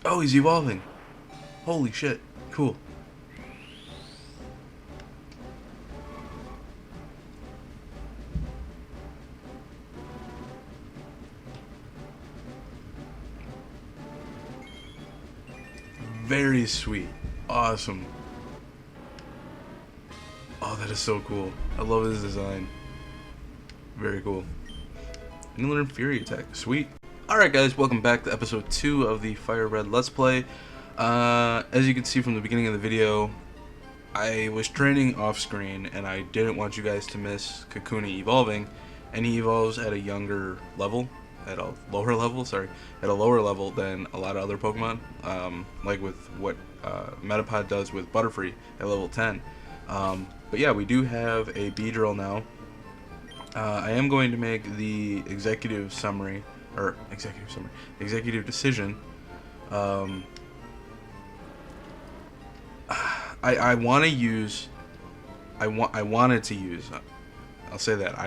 Oh, he's evolving. Holy shit. Cool. Very sweet. Awesome. Oh, that is so cool. I love his design. Very cool. You can learn Fury Attack. Sweet. Alright guys, welcome back to episode 2 of the FireRed Let's Play. As you can see from the beginning of the video, I was training off screen and I didn't want you guys to miss Kakuna evolving, and he evolves at a younger level, at a lower level than a lot of other Pokemon, like with what Metapod does with Butterfree at level 10. But yeah, we do have a Beedrill now. I am going to make the executive decision. I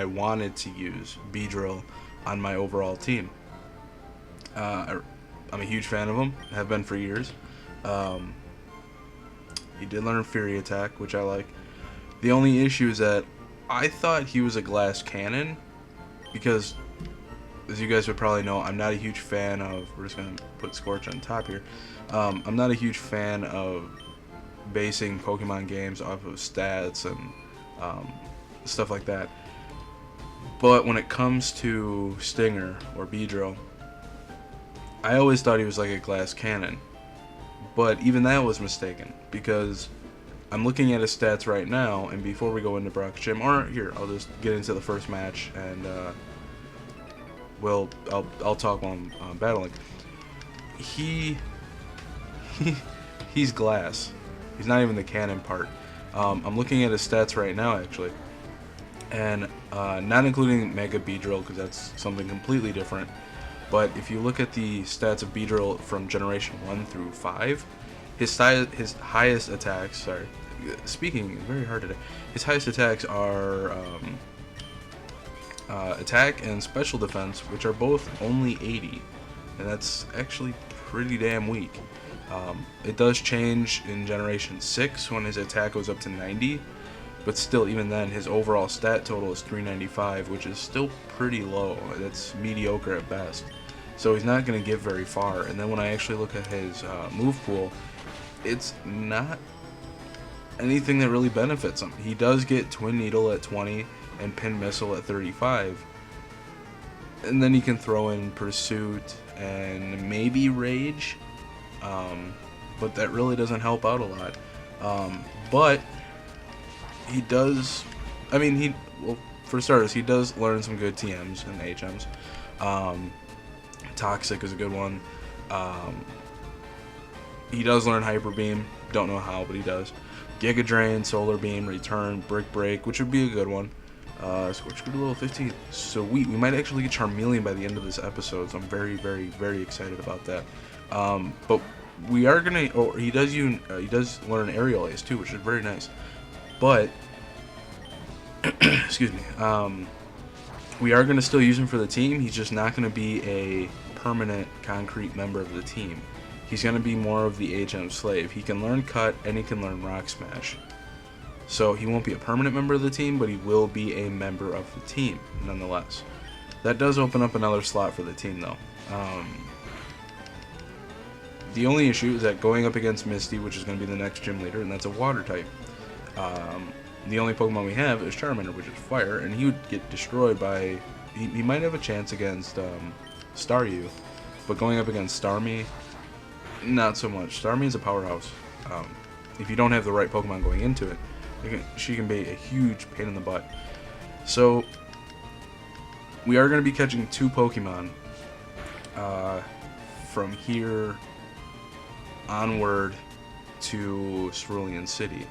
wanted to use Beedrill on my overall team. I'm a huge fan of him, have been for years. He did learn Fury Attack, which I like. The only issue is that I thought he was a glass cannon, because, as you guys would probably know, I'm not a huge fan of, we're just going to put Scorch on top here, I'm not a huge fan of basing Pokemon games off of stats and stuff like that. But when it comes to Stinger or Beedrill, I always thought he was like a glass cannon. But even that was mistaken, because I'm looking at his stats right now, and before we go into Brock's Gym, or here, I'll just get into the first match, and I'll talk while I'm battling. He's glass. He's not even the cannon part. I'm looking at his stats right now, actually, and not including Mega Beedrill, because that's something completely different. But if you look at the stats of Beedrill from Generation 1 through 5, his highest attacks, sorry, speaking very hard today, his highest attacks are attack and special defense, which are both only 80, and that's actually pretty damn weak. It does change in Generation 6 when his attack goes up to 90, but still, even then, his overall stat total is 395, which is still pretty low. That's mediocre at best. So he's not going to get very far. And then when I actually look at his move pool, it's not anything that really benefits him. He does get Twin Needle at 20 and Pin Missile at 35. And then he can throw in Pursuit and maybe Rage. But that really doesn't help out a lot. But he does, well, for starters, he does learn some good TMs and HMs. Toxic is a good one. He does learn Hyper Beam. Don't know how, but he does. Giga Drain, Solar Beam, Return, Brick Break, which would be a good one. Scorch Grid level 15. Sweet. We might actually get Charmeleon by the end of this episode, so I'm very, very, very excited about that. But we are gonna. Oh, he does learn Aerial Ace too, which is very nice. But excuse me. We are gonna still use him for the team. He's just not gonna be a permanent, concrete member of the team. He's gonna be more of the HM slave. He can learn Cut and he can learn Rock Smash. So he won't be a permanent member of the team, but he will be a member of the team nonetheless. That does open up another slot for the team, though. The only issue is that going up against Misty, which is going to be the next gym leader, and that's a water type. The only Pokemon we have is Charmander, which is fire, and he would get destroyed by... He might have a chance against Staryu, but going up against Starmie, not so much. Starmie is a powerhouse. If you don't have the right Pokemon going into it, she can be a huge pain in the butt. So, we are going to be catching 2 Pokemon from here onward to Cerulean City.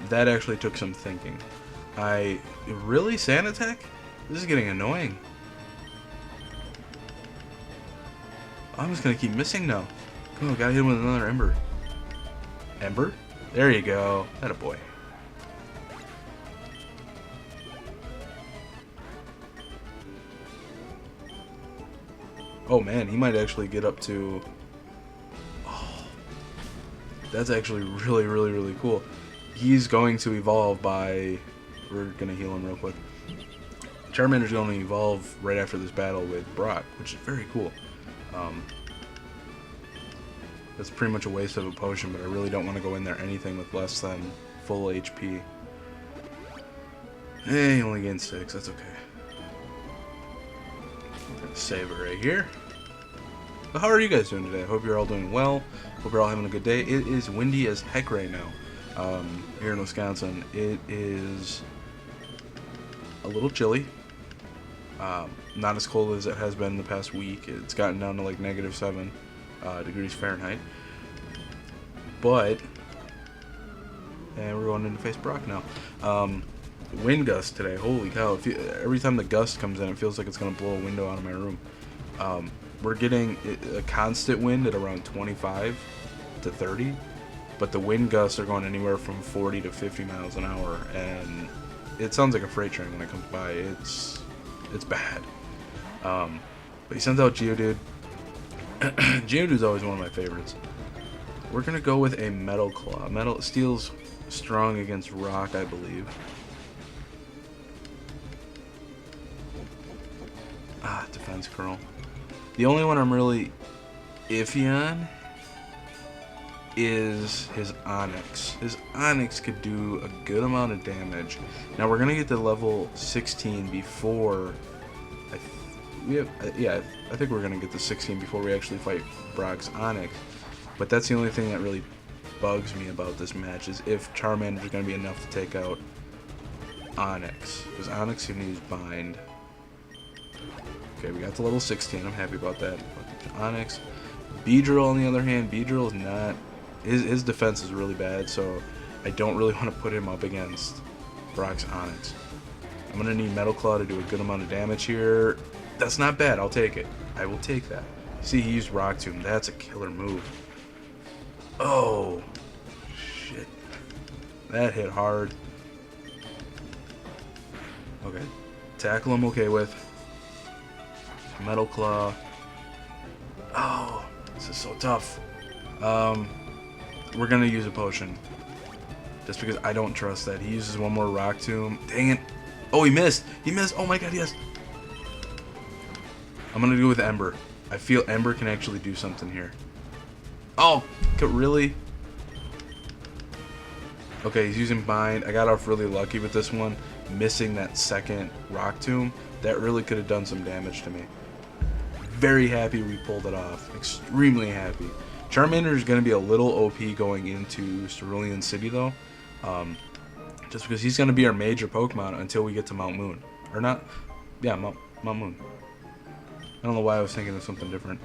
That actually took some thinking. Really? Sand Attack? This is getting annoying. I'm just gonna keep missing now. Come on, gotta hit him with another Ember. Ember? There you go. Attaboy. Oh man, he might actually get up to... Oh, that's actually really, really, really cool. He's going to evolve by... We're going to heal him real quick. Charmander's going to evolve right after this battle with Brock, which is very cool. That's pretty much a waste of a potion, but I really don't want to go in there anything with less than full HP. Hey, he only gained 6, that's okay. I'm gonna save it right here. But how are you guys doing today? I hope you're all doing well. Hope you're all having a good day. It is windy as heck right now here in Wisconsin. It is a little chilly. Not as cold as it has been the past week. It's gotten down to like -7 degrees Fahrenheit. But, and we're going in to face Brock now. Wind gust today. Holy cow. Every time the gust comes in, it feels like it's going to blow a window out of my room. We're getting a constant wind at around 25 to 30. But the wind gusts are going anywhere from 40 to 50 miles an hour. And it sounds like a freight train when it comes by. It's bad. But he sends out Geodude. Geodude's always one of my favorites. We're gonna go with a Metal Claw. Steel's strong against Rock, I believe. Defense Curl. The only one I'm really iffy on is his Onyx. His Onyx could do a good amount of damage. Now we're gonna get to level 16 before. I think we're gonna get to 16 before we actually fight Brock's Onyx. But that's the only thing that really bugs me about this match is if Charmander is gonna be enough to take out Onyx, because Onyx can use Bind. Okay, we got to level 16. I'm happy about that. Onyx, Beedrill on the other hand, Beedrill is not. His defense is really bad, so I don't really want to put him up against Brock's Onyx. I'm gonna need Metal Claw to do a good amount of damage here. That's not bad. I'll take it. I will take that. See, he used Rock Tomb. That's a killer move. Oh, shit. That hit hard. Okay. Tackle I'm okay with. Metal Claw. Oh, this is so tough. We're gonna use a potion. Just because I don't trust that. He uses one more Rock Tomb. Dang it. Oh, he missed. He missed. Oh my god, yes. I'm gonna go with Ember. I feel Ember can actually do something here. Oh, really? Okay, he's using Bind. I got off really lucky with this one. Missing that second Rock Tomb. That really could have done some damage to me. Very happy we pulled it off. Extremely happy. Charmander is going to be a little OP going into Cerulean City, though. Just because he's going to be our major Pokemon until we get to Mount Moon. Or not. Yeah, Mount Moon. I don't know why I was thinking of something different.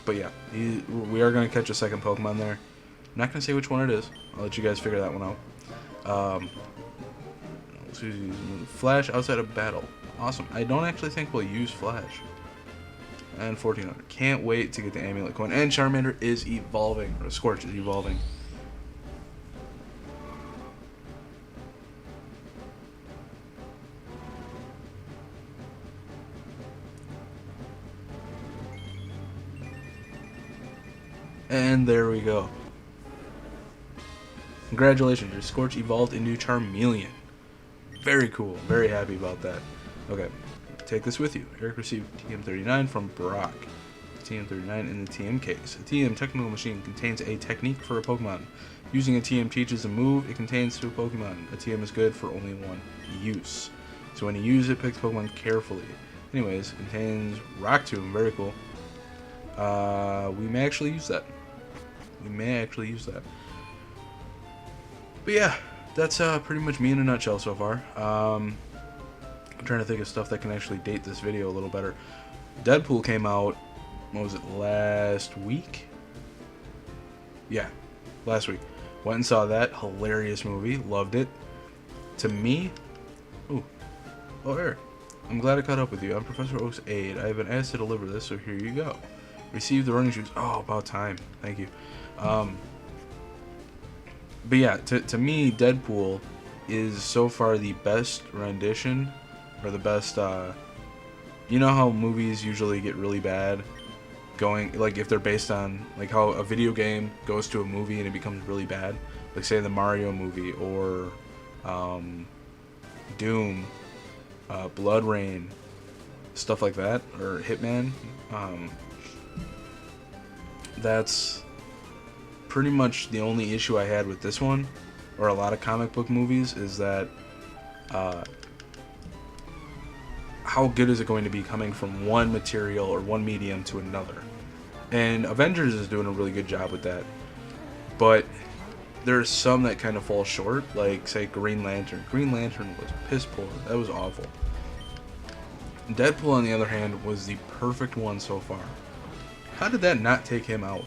But yeah, we are going to catch a second Pokemon there. I'm not going to say which one it is. I'll let you guys figure that one out. Flash outside of battle. Awesome. I don't actually think we'll use Flash. And 1400. Can't wait to get the Amulet Coin. And Charmander is evolving. Or Scorch is evolving. And there we go. Congratulations, your Scorch evolved into Charmeleon. Very cool. Very happy about that. Okay, take this with you. Eric received TM39 from Brock. TM39 in the TM case. A TM technical machine contains a technique for a Pokemon. Using a TM teaches a move it contains to a Pokemon. A TM is good for only one use. So when you use it, pick the Pokemon carefully. Anyways, contains Rock Tomb. Very cool. We may actually use that. But yeah, that's pretty much me in a nutshell so far. I'm trying to think of stuff that can actually date this video a little better. Deadpool came out, what was it, last week? Yeah, last week. Went and saw that. Hilarious movie. Loved it. To me, oh, Eric. I'm glad I caught up with you. I'm Professor Oak's aide. I have been asked to deliver this, so here you go. Receive the running shoes. Oh, about time. Thank you. But yeah, to me, Deadpool is so far the best rendition, or the best you know how movies usually get really bad going, like if they're based on like how a video game goes to a movie and it becomes really bad, like say the Mario movie or Doom, Blood Rain, stuff like that, or Hitman. That's pretty much the only issue I had with this one, or a lot of comic book movies, is that how good is it going to be coming from one material or one medium to another? And Avengers is doing a really good job with that, but there's some that kind of fall short, like say Green Lantern. Green Lantern was piss poor. That was awful. Deadpool, on the other hand, was the perfect one so far. How did that not take him out?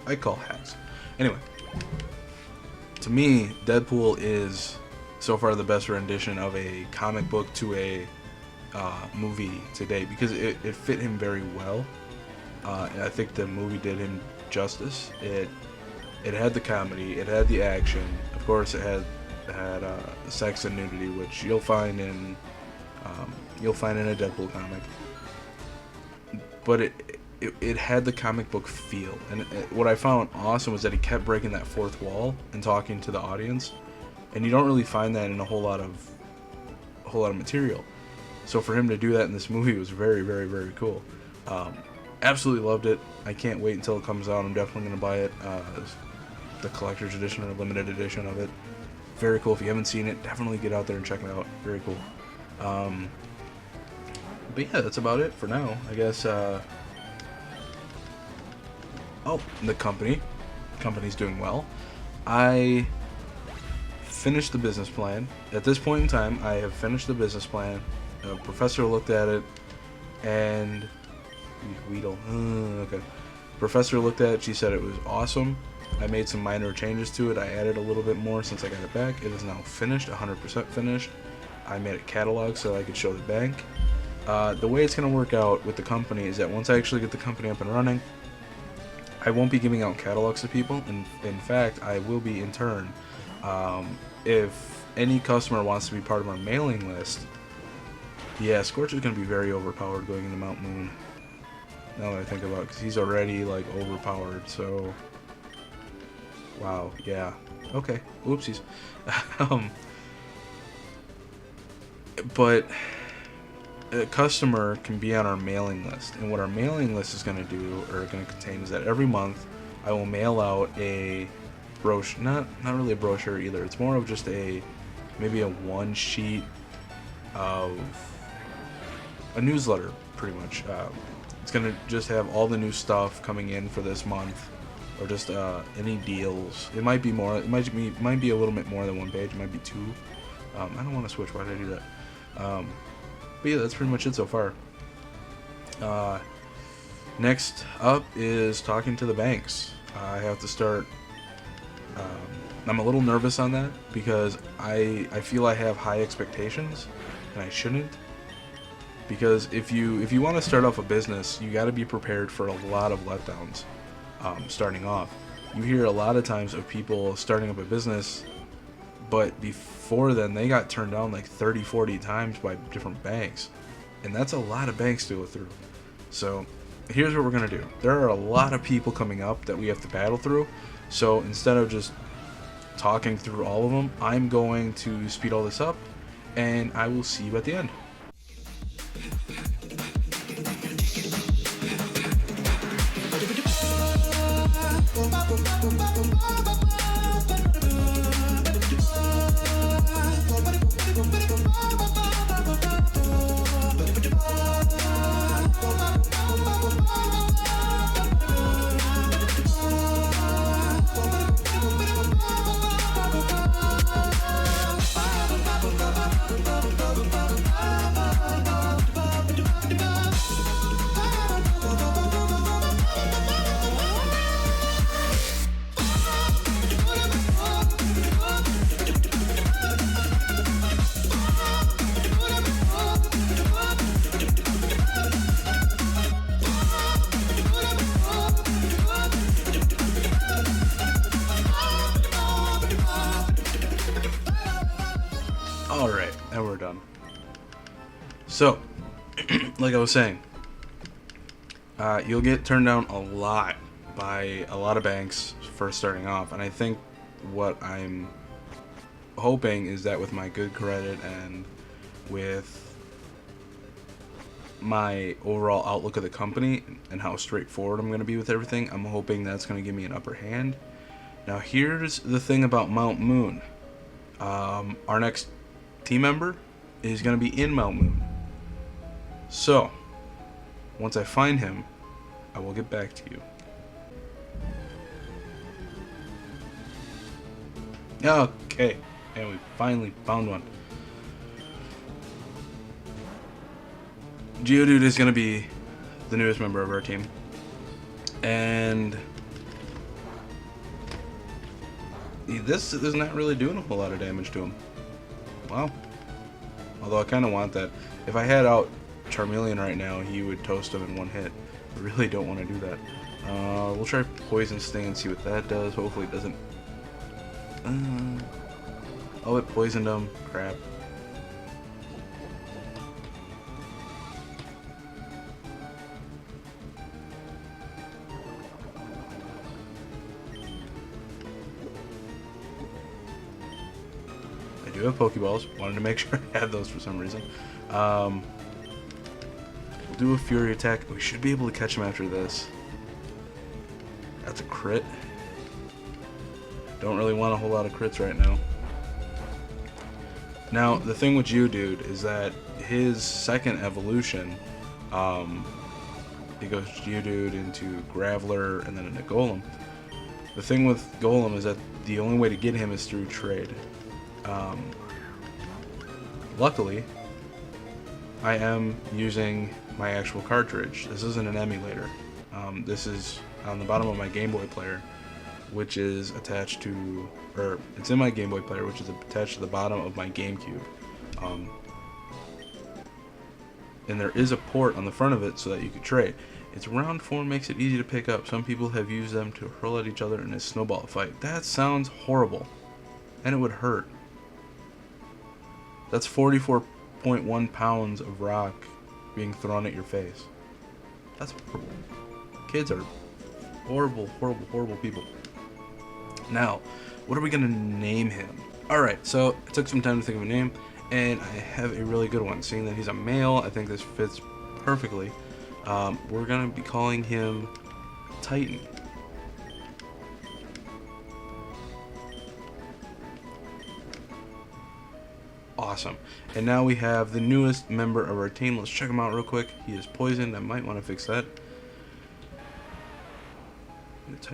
I call hacks. Anyway, to me, Deadpool is so far the best rendition of a comic book to a movie today, because it fit him very well. And I think the movie did him justice. It had the comedy, it had the action. Of course, it had sex and nudity, which you'll find in a Deadpool comic. But it had the comic book feel, and what I found awesome was that he kept breaking that fourth wall and talking to the audience, and you don't really find that in a whole lot of material. So for him to do that in this movie was very, very, very cool. Absolutely loved it. I can't wait until it comes out. I'm definitely going to buy it, the collector's edition or limited edition of it. Very cool. If you haven't seen it, definitely get out there and check it out. Very cool. But yeah, that's about it for now, I guess. The company's doing well. I finished the business plan. At this point in time, I have finished the business plan. A professor looked at it, and Professor looked at it. She said it was awesome. I made some minor changes to it. I added a little bit more since I got it back. It is now finished, 100% finished. I made a catalog so I could show the bank. The way it's going to work out with the company is that once I actually get the company up and running, I won't be giving out catalogs to people. In fact, I will be in turn. If any customer wants to be part of our mailing list, yeah, Scorch is going to be very overpowered going into Mount Moon. Now that I think about it, because he's already like overpowered. So, wow, yeah, okay, oopsies. But a customer can be on our mailing list, and what our mailing list is going to do, or going to contain, is that every month I will mail out a brochure. Not really a brochure either. It's more of just maybe a one sheet of a newsletter, pretty much. It's gonna just have all the new stuff coming in for this month, or just any deals. It might be more. It might be a little bit more than one page. It might be two. I don't want to switch. Why did I do that? But yeah, that's pretty much it so far. Next up is talking to the banks. I have to start. I'm a little nervous on that because I feel I have high expectations, and I shouldn't. Because if you want to start off a business, you got to be prepared for a lot of letdowns starting off. You hear a lot of times of people starting up a business, but before then they got turned down like 30-40 times by different banks, and that's a lot of banks to go through. So here's what we're going to do. There are a lot of people coming up that we have to battle through, so instead of just talking through all of them, I'm going to speed all this up, and I will see you at the end. Alright, and we're done. So, like I was saying, you'll get turned down a lot by a lot of banks first starting off, and I think what I'm hoping is that with my good credit and with my overall outlook of the company and how straightforward I'm going to be with everything, I'm hoping that's going to give me an upper hand. Now here's the thing about Mount Moon. Our next team member is going to be in Mount Moon. So, once I find him, I will get back to you. Okay, and we finally found one. Geodude is going to be the newest member of our team. And this is not really doing a whole lot of damage to him. Wow. Although I kind of want that. If I had out Charmeleon right now, he would toast him in one hit. I really don't want to do that. We'll try Poison Sting and see what that does. Hopefully it doesn't... oh, it poisoned him. Crap. I do have Pokeballs. Wanted to make sure I had those for some reason. We'll do a Fury attack. We should be able to catch him after this. That's a crit. Don't really want a whole lot of crits right now. Now, the thing with Geodude is that his second evolution, it goes Geodude into Graveler and then into Golem. The thing with Golem is that the only way to get him is through trade. Luckily, I am using my actual cartridge. This isn't an emulator. This is on the bottom of my Game Boy player, which is attached to, or it's in my Game Boy player, which is attached to the bottom of my GameCube. And there is a port on the front of it so that you could trade. Its round form makes it easy to pick up. Some people have used them to hurl at each other in a snowball fight. That sounds horrible, and it would hurt. That's 44.1 pounds of rock being thrown at your face. That's horrible. Kids are horrible, horrible, horrible people. Now, what are we gonna name him? Alright, so I took some time to think of a name, and I have a really good one. Seeing that he's a male, I think this fits perfectly. We're gonna be calling him Titan. Awesome. And now we have the newest member of our team. Let's check him out real quick. He is poisoned. I might want to fix that.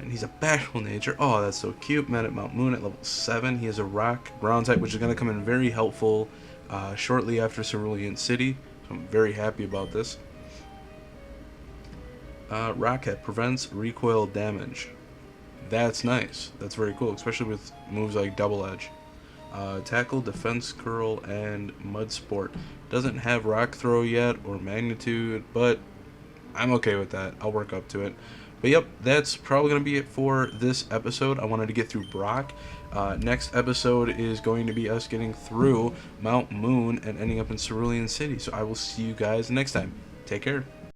He's a bashful nature. Oh, that's so cute. Met at Mount Moon at level 7. He has a rock ground type, which is going to come in very helpful shortly after Cerulean City. So I'm very happy about this. Rocket prevents recoil damage. That's nice. That's very cool, especially with moves like Double Edge. Tackle, Defense Curl, and Mud Sport. Doesn't have Rock Throw yet or Magnitude, but I'm okay with that. I'll work up to it. But yep, that's probably going to be it for this episode. I wanted to get through Brock. Next episode is going to be us getting through Mount Moon and ending up in Cerulean City. So I will see you guys next time. Take care.